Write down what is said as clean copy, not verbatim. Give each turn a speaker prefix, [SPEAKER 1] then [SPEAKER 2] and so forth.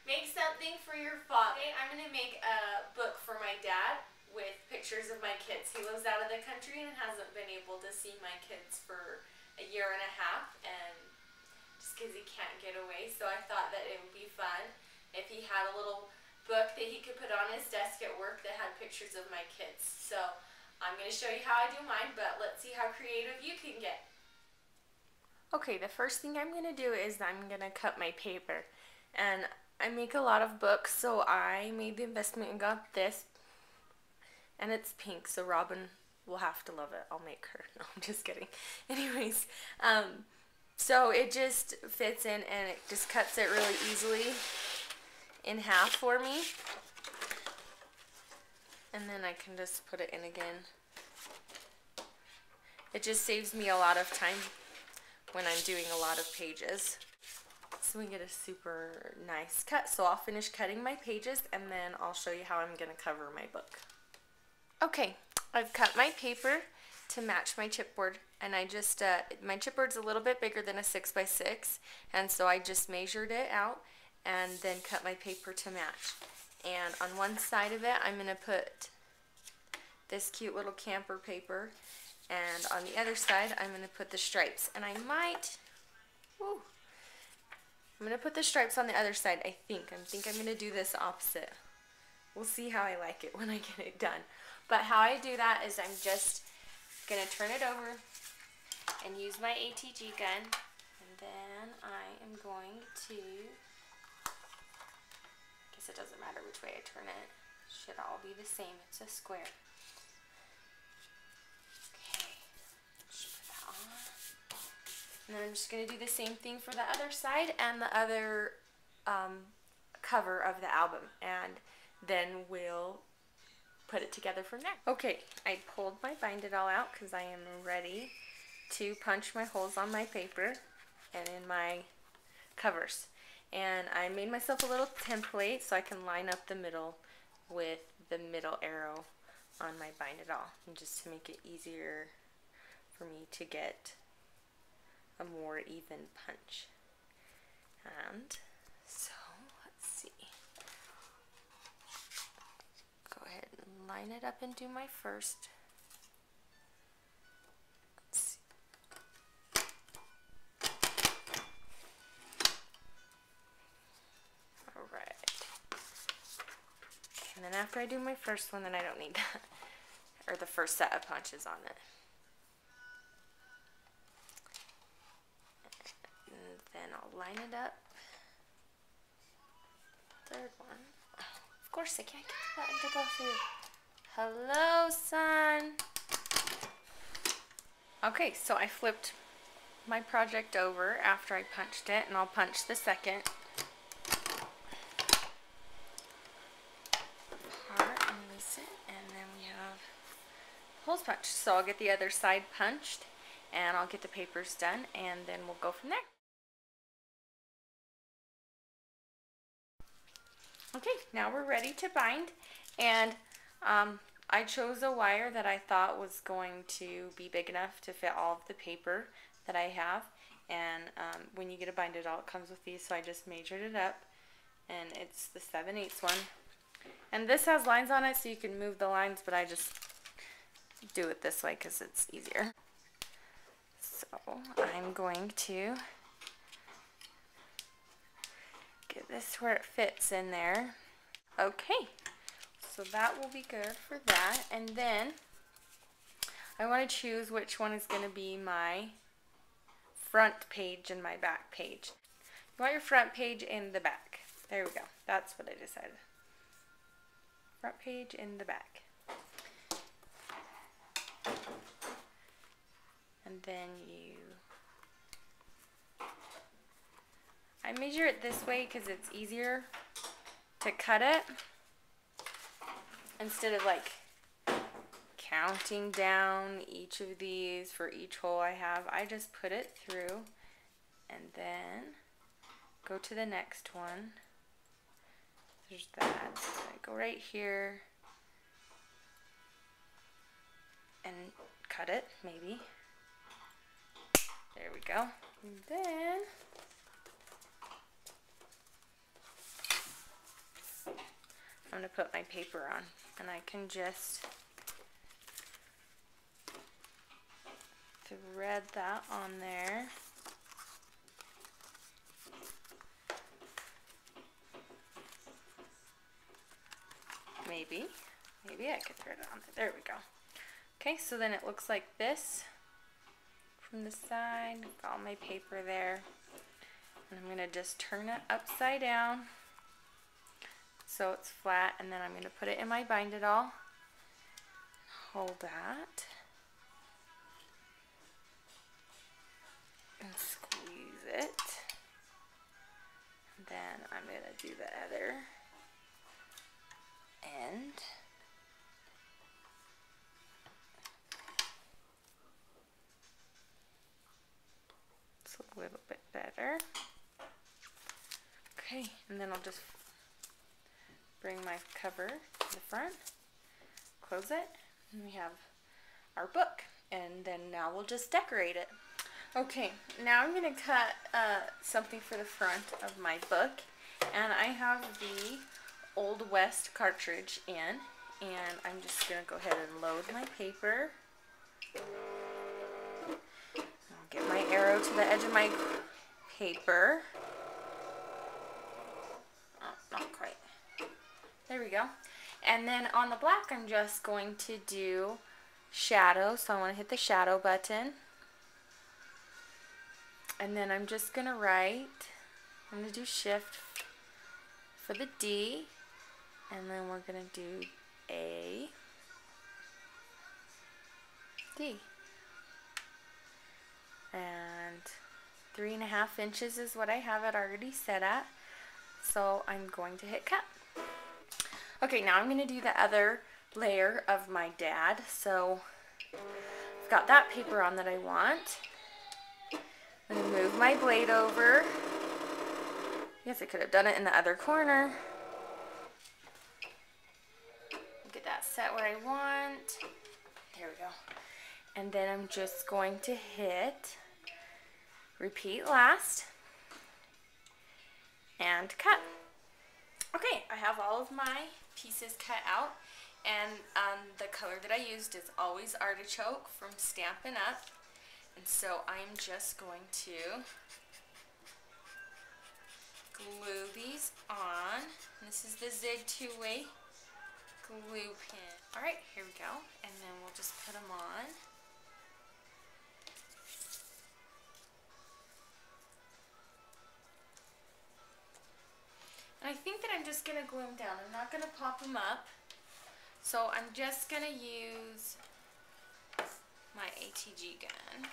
[SPEAKER 1] Make something for your father. Today I'm going to make a book for my dad with pictures of my kids. He lives out of the country and hasn't been able to see my kids for a year and a half, and just because he can't get away, so I thought that it would be fun if he had a little book that he could put on his desk at work that had pictures of my kids. So I'm going to show you how I do mine, but let's see how creative you can get. Okay, the first thing I'm going to do is I'm going to cut my paper. And I make a lot of books, so I made the investment and got this. And it's pink, so Robin will have to love it. I'll make her. No, I'm just kidding. Anyways, so it just fits in and it just cuts it really easily in half for me. And then I can just put it in again. It just saves me a lot of time when I'm doing a lot of pages. So we get a super nice cut. So I'll finish cutting my pages and then I'll show you how I'm going to cover my book. Okay, I've cut my paper to match my chipboard, and I just, my chipboard's a little bit bigger than a 6x6, and so I just measured it out and then cut my paper to match. And on one side of it, I'm going to put this cute little camper paper, and on the other side, I'm going to put the stripes. And I might, I'm going to put the stripes on the other side, I think. I'm going to do this opposite. We'll see how I like it when I get it done. But how I do that is I'm just going to turn it over and use my ATG gun. And then I am going to, I guess it doesn't matter which way I turn it. Should all be the same. It's a square. Okay, just put that on. And then I'm just going to do the same thing for the other side and the other cover of the album. And then we'll put it together from there. Okay, I pulled my Bind It All out because I am ready to punch my holes on my paper and in my covers. And I made myself a little template so I can line up the middle with the middle arrow on my Bind It All, and just to make it easier for me to get a more even punch. And so let's see. Go ahead and line it up and do my first. Let's see. Alright. And then after I do my first one, then I don't need that, or the first set of punches on it. And then I'll line it up. Third one. Of course I can't get the button to go through. Hello, son. Okay, so I flipped my project over after I punched it, and I'll punch the second part and release it, and then we have holes punched. So I'll get the other side punched, and I'll get the papers done, and then we'll go from there. Okay, now we're ready to bind, and I chose a wire that I thought was going to be big enough to fit all of the paper that I have, and when you get a Bind It All, it comes with these, so I just measured it up, and it's the 7/8 one, and this has lines on it so you can move the lines, but I just do it this way because it's easier. So I'm going to get this where it fits in there. Okay, so that will be good for that. And then I want to choose which one is going to be my front page and my back page. You want your front page in the back. There we go. That's what I decided. Front page in the back. And then I measure it this way because it's easier to cut it instead of like counting down each of these for each hole I have. I just put it through and then go to the next one. There's that. So I go right here and cut it, maybe. There we go. And then I'm going to put my paper on, and I can just thread that on there. Maybe I could thread it on there. There we go. Okay, so then it looks like this from the side. Got all my paper there. And I'm going to just turn it upside down so it's flat, and then I'm going to put it in my bind it all. Hold that. And squeeze it. And then I'm going to do the other end. It's a little bit better. Okay, and then I'll just bring my cover to the front, close it, and we have our book. And then now we'll just decorate it. Okay, now I'm going to cut something for the front of my book, and I have the Old West cartridge in, and I'm just going to go ahead and load my paper. I'll get my arrow to the edge of my paper. Oh, not quite. There we go. And then on the black, I'm just going to do shadow, so I want to hit the shadow button. And then I'm just going to write, I'm going to do shift for the D, and then we're going to do A, D. And 3.5 inches is what I have it already set at. So I'm going to hit cut. Okay, now I'm going to do the other layer of my dad. So I've got that paper on that I want. I'm going to move my blade over. Yes, I could have done it in the other corner. Get that set where I want. There we go. And then I'm just going to hit repeat last and cut. Okay, I have all of my pieces cut out, and the color that I used is Always Artichoke from Stampin' Up. And so I'm just going to glue these on. This is the Zig 2-way glue pin. Alright, here we go. And then we'll just put them on. And I think that I'm just going to glue them down. I'm not going to pop them up. So I'm just going to use my ATG gun.